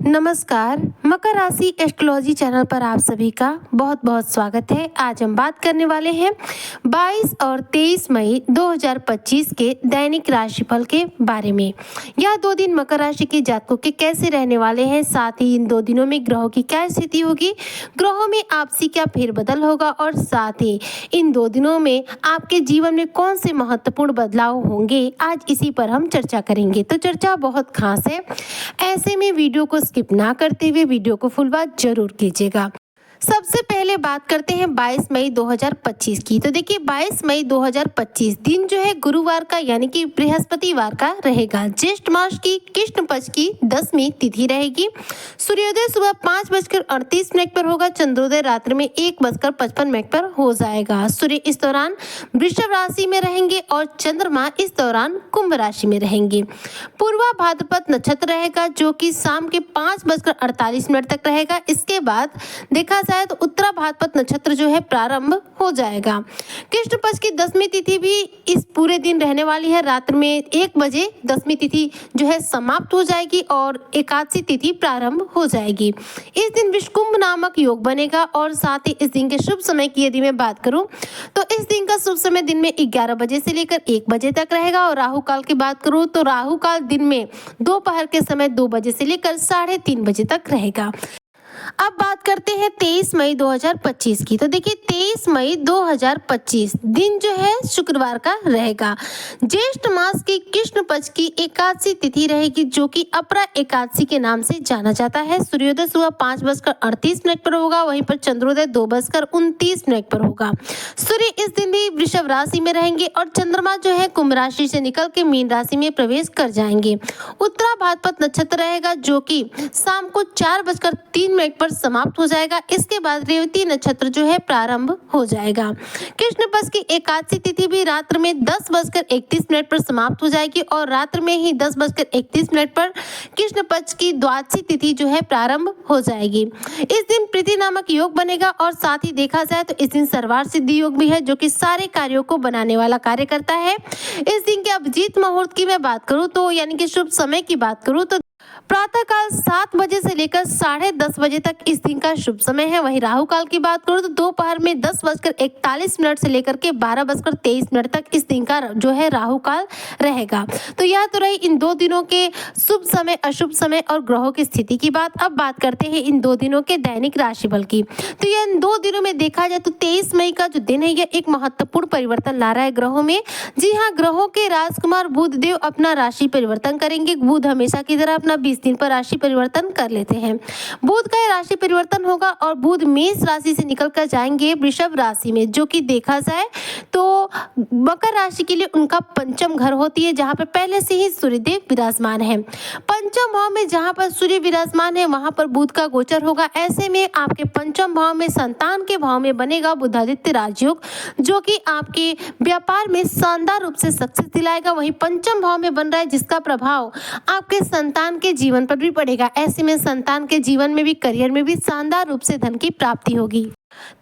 नमस्कार। मकर राशि astrology channel पर आप सभी का बहुत बहुत स्वागत है। आज हम बात करने वाले हैं 22 और 23 मई 2025 के दैनिक राशिफल के बारे में। यह 2 दिन मकर राशि के जातकों के कैसे रहने वाले हैं, साथ ही इन 2 दिनों में ग्रहों की क्या स्थिति होगी, ग्रहों में आपसी क्या फेरबदल होगा और साथ ही इन 2 दिनों में आपके जीवन में कौन से महत्वपूर्ण बदलाव होंगे, आज इसी पर हम चर्चा करेंगे। तो चर्चा बहुत खास है, ऐसे में वीडियो को स्किप ना करते हुए वीडियो को फुल वॉच जरूर कीजिएगा। सबसे पहले बात करते हैं 22 मई 2025 की। तो देखिए 22 मई 2025 दिन जो है गुरुवार का यानी कि बृहस्पतिवार का रहेगा। ज्येष्ठ मास की कृष्ण पक्ष की 10वीं तिथि रहेगी। सूर्योदय सुबह 5:38 पर होगा। चंद्रोदय रात्रि में 1:55 पर हो जाएगा। सूर्य इस दौरान वृषभ राशि में रहेंगे और चंद्रमा इस दौरान कुंभ राशि में रहेंगे। पूर्वा भाद्रपद नक्षत्र रहेगा जो कि शाम के 5:48 तक रहेगा। इसके बाद देखा जाए तो उत्तरा भाद्रपद नक्षत्र जो है प्रारंभ हो जाएगा। कृष्ण पक्ष की 10वीं तिथि भी इस पूरे दिन रहने वाली है। रात्रि में 1 बजे 10वीं तिथि जो है समाप्त हो जाएगी और एकादशी तिथि प्रारंभ हो जाएगी। इस दिन विषकुंभ नामक योग बनेगा और साथ ही इस दिन के शुभ समय की यदि मैं बात करूं तो इस दिन का शुभ समय दिन में 11 बजे से लेकर 1 बजे तक रहेगा। और राहु काल की बात करूं तो राहु काल दिन में दोपहर के समय 2 बजे से लेकर 3:30 बजे तक रहेगा। अब बात करते हैं 23 मई 2025 की। तो देखिए 23 मई 2025 दिन जो है शुक्रवार का रहेगा। ज्येष्ठ मास की कृष्ण पक्ष की एकादशी तिथि रहेगी जो कि अपरा एकादशी के नाम से जाना जाता है। सूर्योदय सुबह 5:38 पर होगा, वहीं पर चंद्रोदय 2:29 पर होगा। सूर्य इस दिन भी वृषभ राशि में रहेंगे और चंद्रमा जो है कुंभ राशि से निकल के मीन राशि में प्रवेश कर जाएंगे। उत्तरा भाद्रपद नक्षत्र रहेगा जो कि शाम को 4:03 पर समाप्त हो जाएगा। इसके बाद रेवती नक्षत्र जो है प्रारंभ हो जाएगा। कृष्ण पक्ष की एकादशी तिथि भी रात्रि में 10:31 पर समाप्त हो जाएगी और रात्रि में ही 10:31 पर कृष्ण पक्ष की द्वादशी तिथि जो है प्रारंभ हो जाएगी। इस दिन प्रीति नामक योग बनेगा और साथ ही देखा जाए तो इस दिन सर्वार्थ सिद्धि योग भी है जो कि सारे कार्यों को बनाने वाला कार्य करता है। इस दिन के अभिजीत मुहूर्त की मैं बात करूं तो यानी कि शुभ समय की बात करूं तो प्रातःकाल 7 बजे से लेकर 10:30 बजे तक इस दिन का शुभ समय है। वहीं राहु काल की बात करूं तो दोपहर में 10:41 से लेकर के 12:23 तक इस दिन का जो है राहु काल रहेगा। तो यह तो रही इन 2 दिनों के शुभ समय, अशुभ समय और ग्रहों की स्थिति की बात। अब बात करते हैं इन 2 दिनों के दैनिक राशिफल की। तो यह इन 2 दिनों में देखा जाए तो 23 मई का जो दिन है यह एक महत्वपूर्ण परिवर्तन ला रहा है ग्रहों में। जी हाँ, ग्रहों के राजकुमार बुध देव अपना राशि परिवर्तन करेंगे। बुध हमेशा की तरह अपना 20 दिन पर राशि परिवर्तन कर लेते हैं। बुध का राशि परिवर्तन होगा और बुध मेष राशि से निकलकर जाएंगे वृषभ राशि में, जो कि देखा जाए तो मकर राशि के लिए उनका पंचम घर होती है जहां पर पहले से ही सूर्यदेव विराजमान है। पंचम भाव में जहां पर सूर्य विराजमान है वहां पर बुध का गोचर होगा। ऐसे में आपके पंचम भाव में संतान के भाव में बनेगा बुधादित्य राजयोग जो कि आपके व्यापार में शानदार रूप से सक्सेस दिलाएगा। वहीं पंचम भाव में बन रहा है जिसका प्रभाव आपके संतान के जीवन पर भी पड़ेगा। ऐसे में संतान के जीवन में भी, करियर में भी शानदार रूप से धन की प्राप्ति होगी।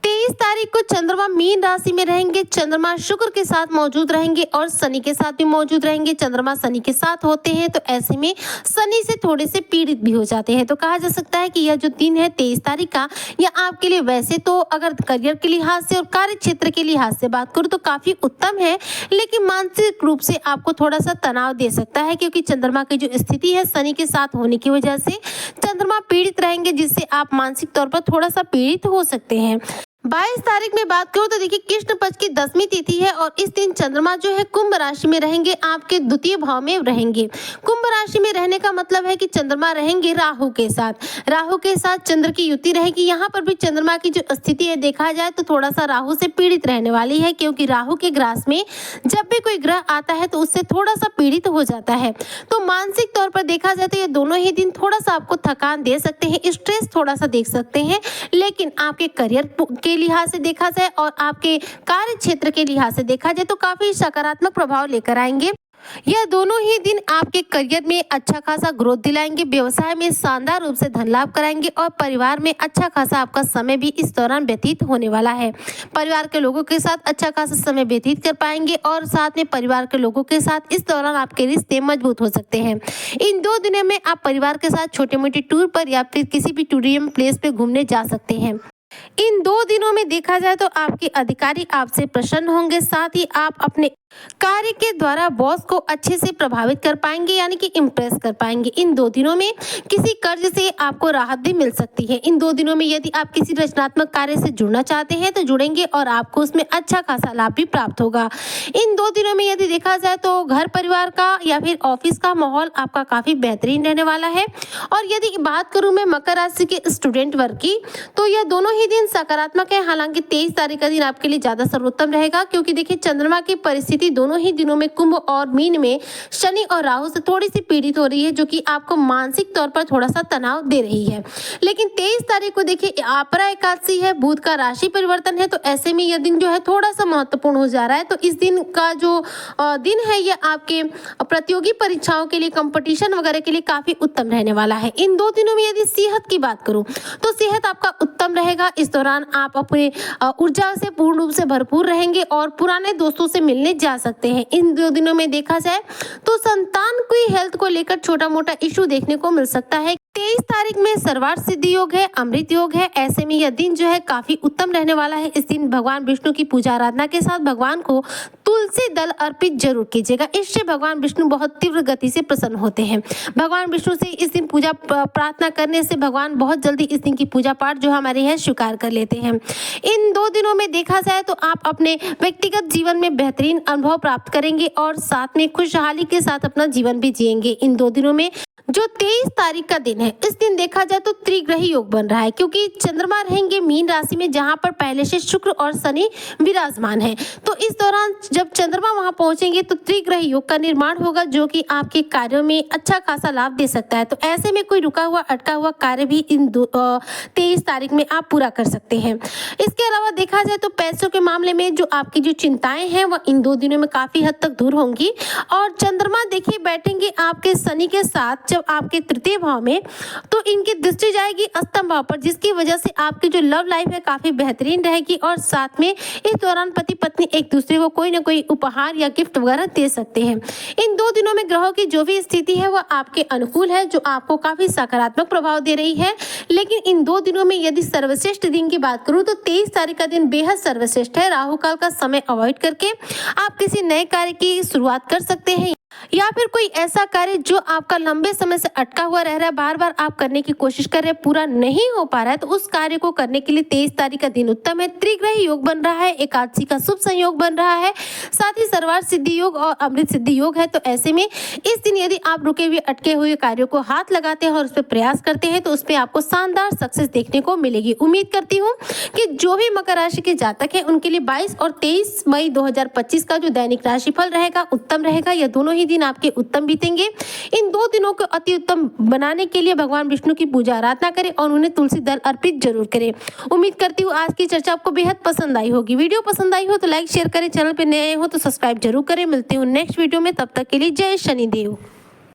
23 तारीख को चंद्रमा मीन राशि में रहेंगे। चंद्रमा शुक्र के साथ मौजूद रहेंगे और शनि के साथ भी मौजूद रहेंगे। चंद्रमा शनि के साथ होते हैं तो ऐसे में शनि से थोड़े से पीड़ित भी हो जाते हैं। तो कहा जा सकता है कि यह जो दिन है 23 तारीख का, यह आपके लिए वैसे तो अगर करियर के लिहाज से और कार्य क्षेत्र के लिहाज से बात करूँ तो काफी उत्तम है, लेकिन मानसिक रूप से आपको थोड़ा सा तनाव दे सकता है क्योंकि चंद्रमा की जो स्थिति है शनि के साथ होने की वजह से चंद्रमा पीड़ित रहेंगे, जिससे आप मानसिक तौर पर थोड़ा सा पीड़ित हो सकते हैं। 22 तारीख में बात करूं तो देखिए कृष्ण पक्ष की 10वीं तिथि है और इस दिन चंद्रमा जो है कुंभ राशि में रहेंगे, आपके द्वितीय भाव में रहेंगे। कुंभ राशि में रहने का मतलब है कि चंद्रमा रहेंगे राहु के साथ। राहु के साथ चंद्र की युति रहेगी। यहाँ पर भी चंद्रमा की जो स्थिति है देखा जाए तो थोड़ा सा राहु से पीड़ित रहने वाली है, क्योंकि राहु के ग्रास में जब भी कोई ग्रह आता है तो उससे थोड़ा सा पीड़ित हो जाता है। तो मानसिक तौर पर देखा जाए तो ये दोनों ही दिन थोड़ा सा आपको थकान दे सकते हैं, स्ट्रेस थोड़ा सा देख सकते हैं, लेकिन आपके करियर के लिहाज से देखा जाए और आपके कार्य क्षेत्र के लिहाज से देखा जाए तो काफी सकारात्मक प्रभाव लेकर आएंगे। यह दोनों ही दिन आपके करियर में अच्छा खासा ग्रोथ दिलाएंगे, व्यवसाय में शानदार रूप से धन लाभ कराएंगे और परिवार में अच्छा खासा आपका समय भी इस दौरान व्यतीत होने वाला है। परिवार के लोगों के साथ अच्छा खासा समय व्यतीत कर पाएंगे और साथ में परिवार के लोगों के साथ इस दौरान आपके रिश्ते मजबूत हो सकते हैं। इन 2 दिनों में आप परिवार के साथ छोटे मोटे टूर पर या फिर किसी भी टूरिज्म प्लेस पे घूमने जा सकते हैं। इन 2 दिनों में देखा जाए तो आपके अधिकारी आपसे प्रसन्न होंगे, साथ ही आप अपने कार्य के द्वारा बॉस को अच्छे से प्रभावित कर पाएंगे, यानी कि इम्प्रेस कर पाएंगे। इन 2 दिनों में किसी कर्ज से आपको राहत भी मिल सकती है। इन 2 दिनों में यदि आप किसी रचनात्मक कार्य से जुड़ना चाहते हैं तो जुड़ेंगे और आपको उसमें अच्छा खासा लाभ भी प्राप्त होगा। इन 2 दिनों में यदि देखा जाए तो घर परिवार का या फिर ऑफिस का माहौल आपका काफी बेहतरीन रहने वाला है। और यदि बात करूं मैं मकर राशि के स्टूडेंट वर्ग की, तो यह दोनों ही दिन सकारात्मक है। हालांकि 23 तारीख का दिन आपके लिए ज्यादा सर्वोत्तम रहेगा, क्योंकि देखिए चंद्रमा की परिस्थिति दोनों ही दिनों में कुंभ और मीन में शनि और राहु से थोड़ी सी पीड़ित हो रही है, जो कि आपको मानसिक तौर पर थोड़ा सा तनाव दे रही है। लेकिन 23 तारीख को देखिए अपरा एकादशी है, बुध का राशि परिवर्तन है, तो ऐसे में यह दिन जो है थोड़ा सा महत्वपूर्ण हो जा रहा है। तो इस दिन का जो दिन है यह आपके प्रतियोगी परीक्षाओं के लिए, कंपटीशन वगैरह के लिए काफी उत्तम रहने वाला है। इन 2 दिनों में यदि सेहत की बात करूं तो सेहत आपका उत्तम रहेगा। इस दौरान आप अपने ऊर्जा से पूर्ण रूप से भरपूर रहेंगे और पुराने दोस्तों से मिलने जा सकते हैं। इन 2 दिनों में देखा जाए तो संतान की हेल्थ को लेकर छोटा मोटा इशू देखने को मिल सकता है। 23 तारीख में सर्वार्थ सिद्धि योग है, अमृत योग है। ऐसे में यह दिन जो है काफी उत्तम रहने वाला है। इस दिन भगवान विष्णु की पूजा आराधना के साथ भगवान को तुलसी दल अर्पित जरूर कीजिएगा। इससे भगवान विष्णु बहुत तीव्र गति से प्रसन्न होते हैं। भगवान विष्णु से इस दिन पूजा प्रार्थना करने से भगवान बहुत जल्दी इस दिन की पूजा पाठ जो हमारे है स्वीकार कर लेते हैं। इन 2 दिनों में देखा जाए तो आप अपने व्यक्तिगत जीवन में बेहतरीन अनुभव प्राप्त करेंगे और साथ में खुशहाली के साथ अपना जीवन भी जिएंगे। इन 2 दिनों में जो 23 तारीख का दिन है, इस दिन देखा जाए तो त्रिग्रही योग बन रहा है, क्योंकि चंद्रमा रहेंगे मीन राशि में, जहां पर पहले से शुक्र और शनि विराजमान है। तो इस दौरान जब चंद्रमा वहां पहुंचेंगे तो त्रिग्रही योग का निर्माण होगा, जो कि आपके कार्यों में अच्छा खासा लाभ दे सकता है। तो ऐसे में कोई रुका हुआ अटका हुआ कार्य भी इन 23 तारीख में आप पूरा कर सकते हैं। इसके अलावा देखा जाए तो पैसों के मामले में जो आपकी जो चिंताएं हैं वह इन 2 दिनों में काफी हद तक दूर होंगी। और चंद्रमा देखिए बैठेंगे आपके शनि के साथ जब आपके तृतीय भाव में, तो इनकी दृष्टि जाएगी अष्टम भाव पर, जिसकी वजह से आपकी जो लव लाइफ है काफी बेहतरीन रहेगी। और साथ में इस दौरान पति पत्नी एक दूसरे को कोई ना कोई उपहार या गिफ्ट वगैरह दे सकते हैं। इन 2 दिनों में ग्रहों की जो भी स्थिति है वह आपके अनुकूल है, जो आपको काफी सकारात्मक प्रभाव दे रही है। लेकिन इन 2 दिनों में यदि सर्वश्रेष्ठ दिन की बात करूं तो 23 तारीख का दिन बेहद सर्वश्रेष्ठ है। राहु काल का समय अवॉइड करके आप किसी नए कार्य की शुरुआत कर सकते हैं, या फिर कोई ऐसा कार्य जो आपका लंबे समय से अटका हुआ रह रहा है, बार बार आप करने की कोशिश कर रहे हैं, पूरा नहीं हो पा रहा है, तो उस कार्य को करने के लिए 23 तारीख का दिन उत्तम है। त्रिग्रही योग बन रहा है, एकादशी का शुभ संयोग बन रहा है, साथ ही सर्वार्थ सिद्धि योग और अमृत सिद्धि योग है। तो ऐसे में इस दिन यदि आप रुके हुए अटके हुए कार्यों को हाथ लगाते हैं और उस पर प्रयास करते हैं तो उस पर आपको शानदार सक्सेस देखने को मिलेगी। उम्मीद करती हूँ कि जो भी मकर राशि के जातक है उनके लिए 22 और 23 मई 2025 का जो दैनिक राशिफल रहेगा उत्तम रहेगा। यह दोनों ही दिन आपके उत्तम बीतेंगे। इन 2 दिनों को अति उत्तम बनाने के लिए भगवान विष्णु की पूजा आराधना करें और उन्हें तुलसी दल अर्पित जरूर करें। उम्मीद करती हूँ आज की चर्चा आपको बेहद पसंद आई होगी। वीडियो पसंद आई हो तो लाइक शेयर करें, चैनल पर नए हो तो सब्सक्राइब जरूर करें। मिलते हूँ नेक्स्ट वीडियो में, तब तक के लिए जय शनिदेव।